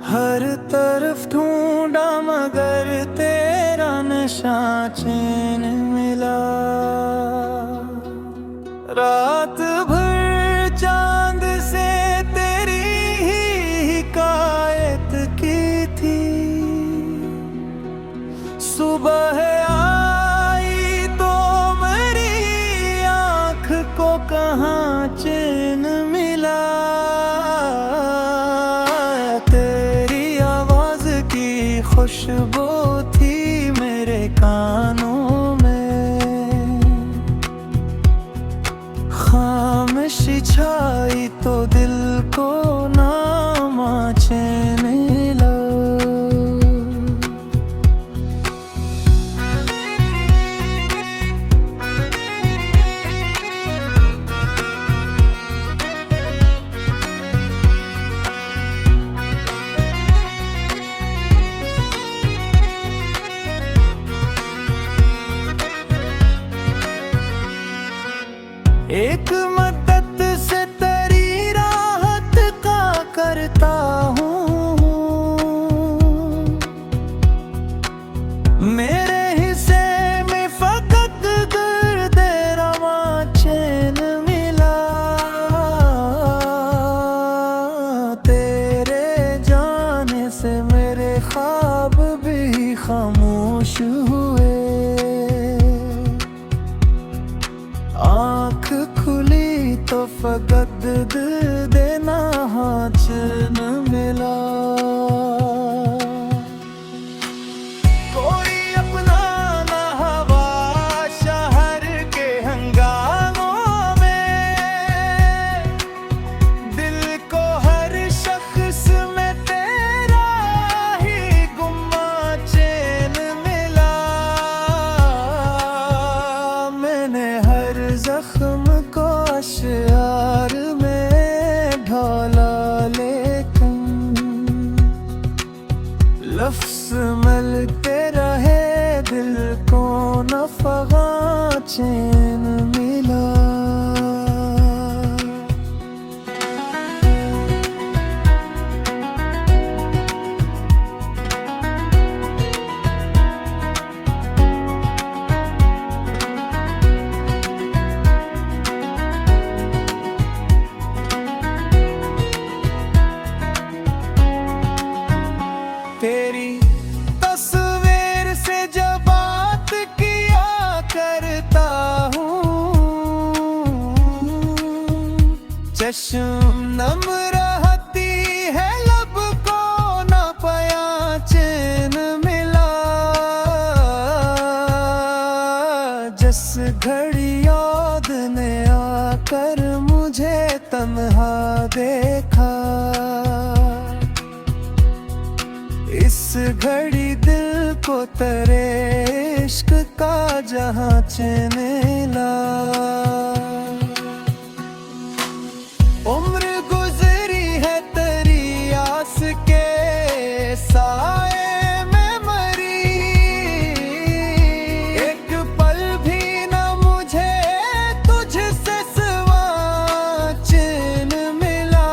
हर तरफ ढूंढा मगर तेरा नशा चैन मिला। रात भर चांद से तेरी ही हिकायत की थी। सुबह आई तो मेरी आँख को कहाँ चैन मिला। खुशबू थी मेरे कानों में, खामोशी छाई तो दिल को नामा चैन मिला। एक मदद से तेरी राहत का करता हूँ। मेरे हिस्से में फकत गर्दे रवा चैन मिला। तेरे जाने से मेरे ख्वाब भी खामोश हुए। आँख खुली तो फकत देना चैन मिला। कोई अपना ना हवा शहर के हंगामों में, दिल को हर शख्स में तेरा ही गुम्मा चैन मिला। मैंने हर जख्म को अश्यार में ढाला, लेकिन लफ्ज़ मिलते रहे दिल को नफ़गा चैन मिला। तेरी तस्वीर से जब बात किया करता हूँ, चश्म नम रहती है लब को न पाया चैन मिला। जिस घड़ी याद ने आकर मुझे तन्हा देखा, इस घड़ी दिल को तेरे इश्क का जहां चैन मिला। उम्र गुजरी है तेरी आस के साए में मरी, एक पल भी न मुझे तुझसे सिवा चैन मिला।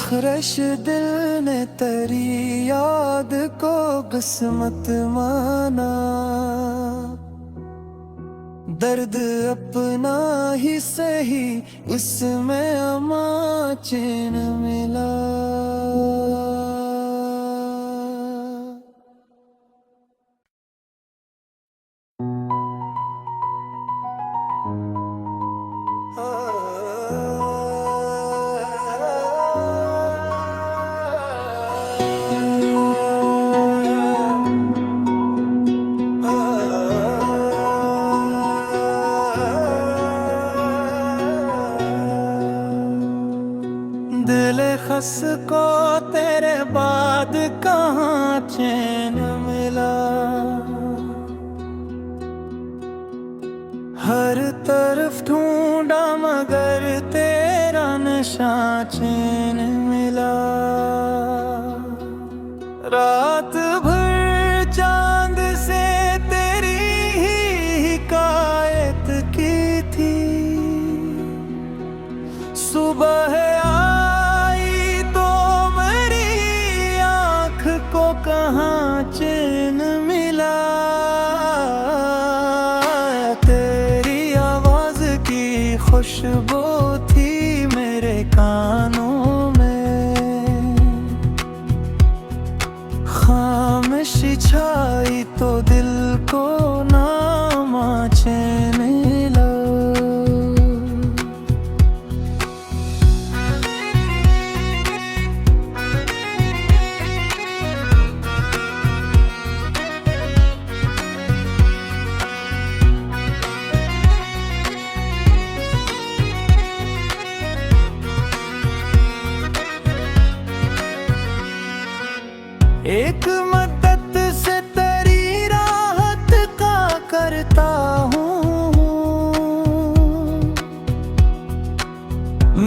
ख्रश दिल ने तेरी याद को किस्मत माना, दर्द अपना ही सही उसमें अमा चैन मिला। दिल खस को तेरे बाद कहाँ चैन मिला। हर तरफ ढूंढा मगर तेरा नशा चैन मिला। रात भर चांद से तेरी ही हिकायत की थी। सुबह खुशबू थी मेरे कानों में। खामोशी छाई तो दिल को नामा चैन मिला। एक मदद से तेरी राहत का करता हूँ।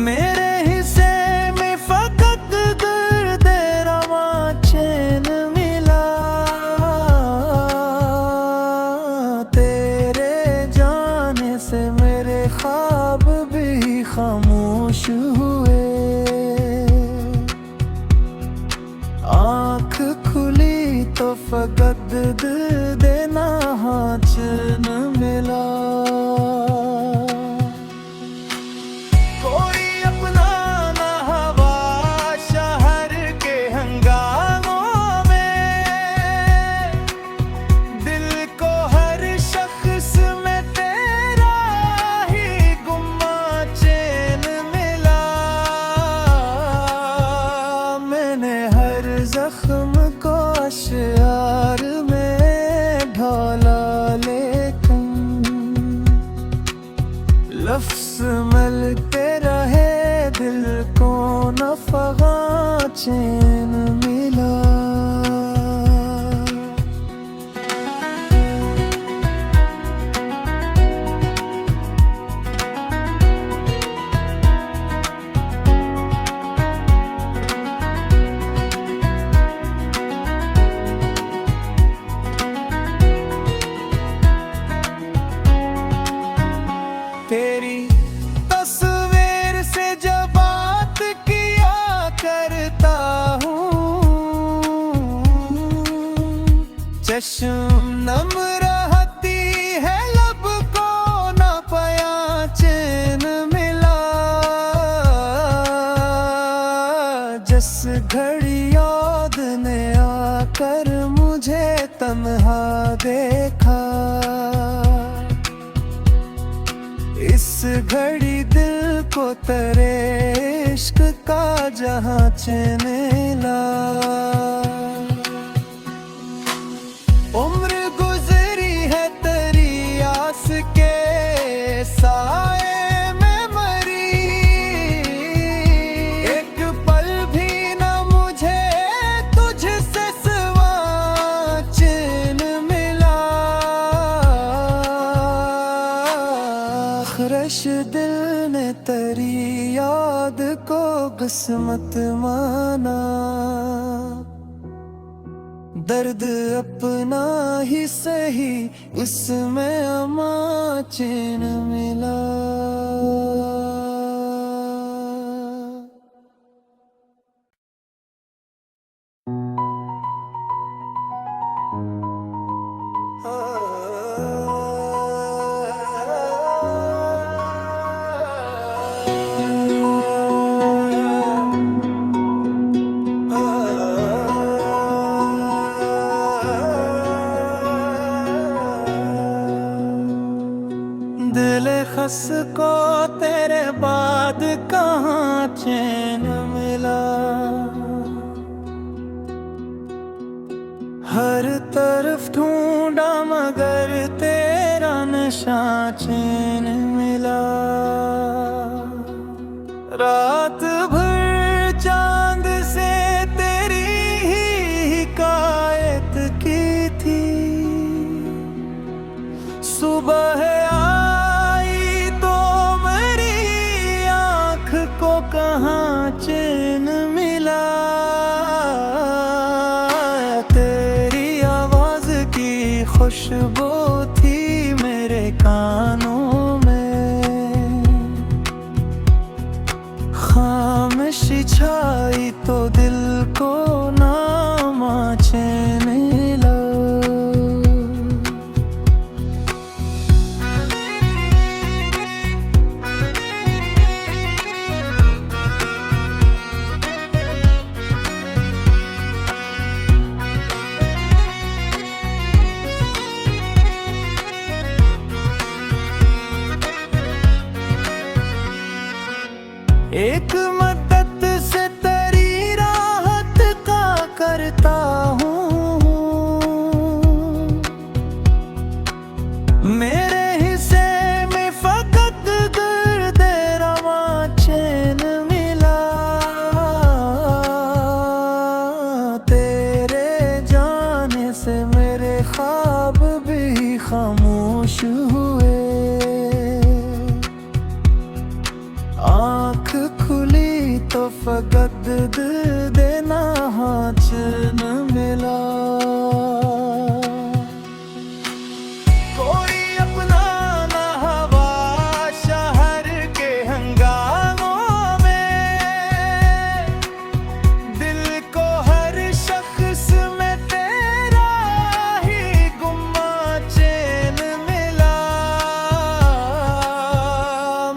मेरे हिस्से में फकत दर्द रवा चैन मिला। तेरे जाने से मेरे ख्वाब भी खामोश हुए। आँख खुली तो फकत देना चैन मिला। कोई अपना ना हवा शहर के हंगामों में। दिल को हर शख्स में तेरा ही गुम्मा चैन मिला। मैंने हर जख्म को अश्यार में ढाला, लेकिन लफ्ज़ मिलते रहे दिल को नफ़गा चैन मिला। तेरी तस्वीर से जब बात किया करता हूँ, चश्म नम रहती है लब को न पाया चैन मिला। जिस घड़ी याद ने आकर मुझे तन्हा देखा, इस घड़ी दिल को तेरे इश्क का जहां चैन मिला। उम्र गुजरी है तेरी आस के साए में मरी। एक पल भी न मुझे तुझसे सिवा चैन मिला। ख्रश दिल ने तेरी याद को किस्मत माना। दर्द अपना ही सही उसमें अमा चैन मिला। दिल खस को तेरे बाद कहाँ चैन मिला। हर तरफ ढूंढा मगर तेरा नशा चैन मिला। रात भर चांद से तेरी ही हिकायत की थी। सुबह आई तो मेरी आँख को कहाँ चैन मिला। तेरी आवाज की खुशबू थी मेरे कानों में। एक मदद से तेरी राहत का करता हूँ। मेरे हिस्से में फकत दर्द रवा चैन मिला। तेरे जाने से मेरे ख्वाब भी खामोश हुए। आँख खुली तो फकत देना चैन मिला। कोई अपना ना हवा शहर के हंगामों में, दिल को हर शख्स में तेरा ही गुम्मा चैन मिला।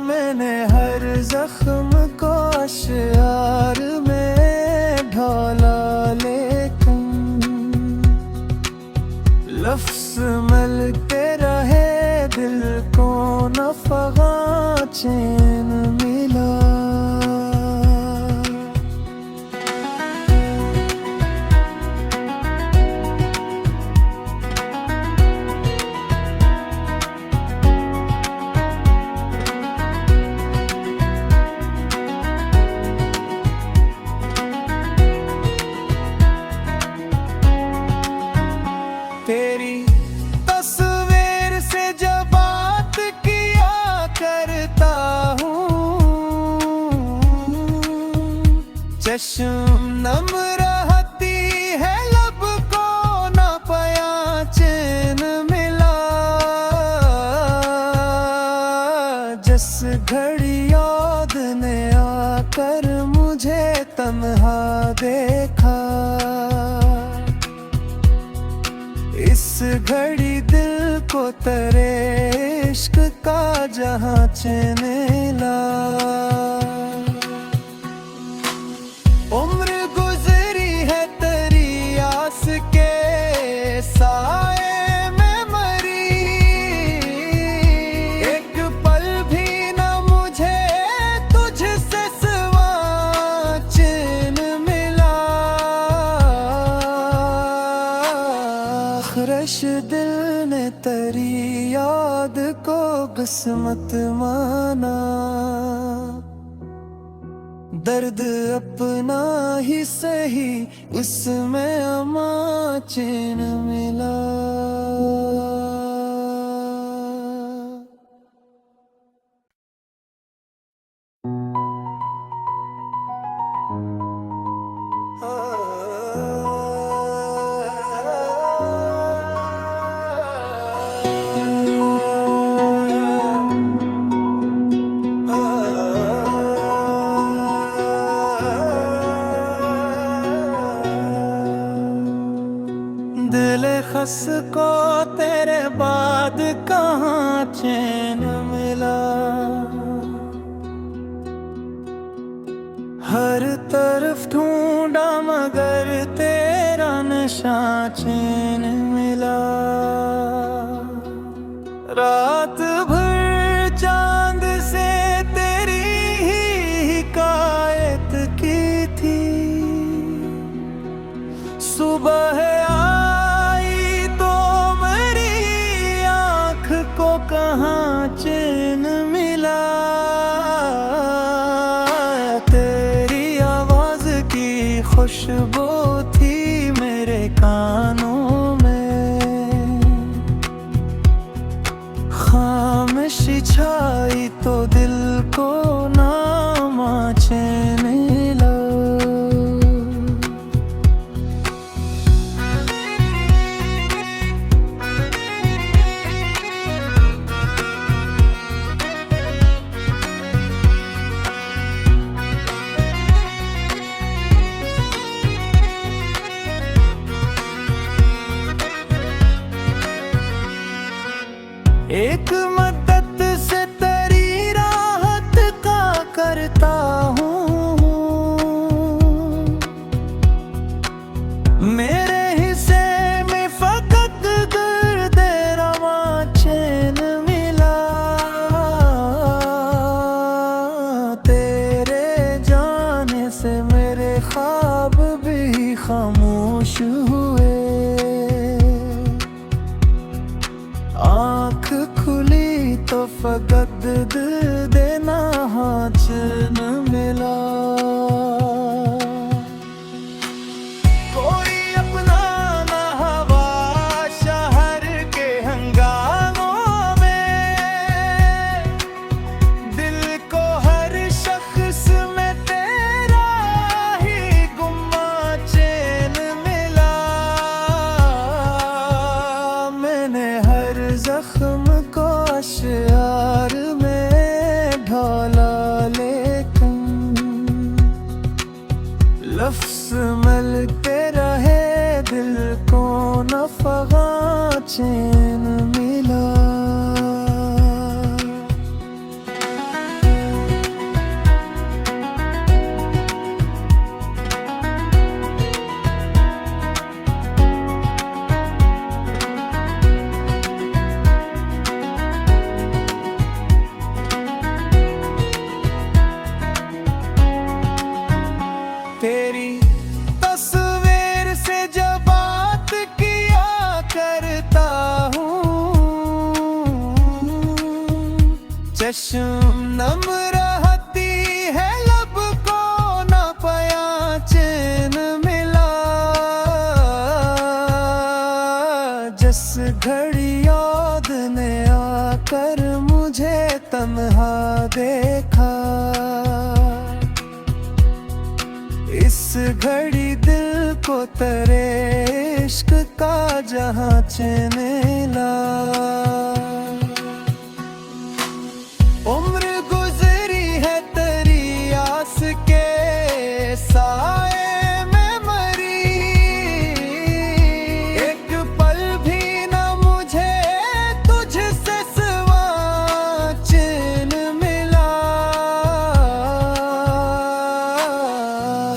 मैंने हर जख्म को अश्यार में ढाला, लेकिन लफ्ज़ मिलते रहे दिल को नफ़गा चैन मिला। तेरी तस्वीर से जब बात किया करता हूँ, चश्म नम रहती है लब को न पाया चैन मिला। जिस घड़ी याद ने आकर मुझे तन्हा देखा, इस घड़ी दिल को तेरे इश्क का जहां चैन ला। उम्र गुजरी है तेरी आस के साए में मरी, एक पल भी न मुझे तुझसे सिवा चैन मिला। ख्रश दिल ने तेरी याद को किस्मत माना, दर्द अपना ही सही उसमें अमा चैन मिला। दिल खस को तेरे बाद कहाँ चैन मिला। हर तरफ ढूंढा मगर तेरा नशा चैन मिला। रात भर चांद से तेरी ही हिकायत की थी, सुबह आई तो मेरी आँख को कहाँ चैन मिला। तेरी आवाज की खुशबू थी मेरे कानों में, खामोशी छाई तो दिल को नामा चैन ला। लफ्ज़ मिलते रहे दिल को न फगा चैन मिला। तेरी तस्वीर से जब बात किया करता हूँ, चश्म नम रहती है लब को न पया चैन मिला। जिस घड़ी याद ने आकर मुझे तन्हा देखा, इस घड़ी दिल को तेरे इश्क का जहां चैन ला। उम्र गुजरी है तेरी आस के साए में मरी, एक पल भी न मुझे तुझसे सिवा चैन मिला।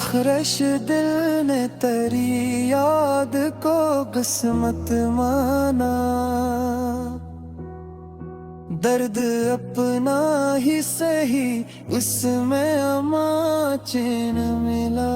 ख्रश दिल ने तेरी याद को किस्मत माना, दर्द अपना ही सही उसमें अमा चैन मिला।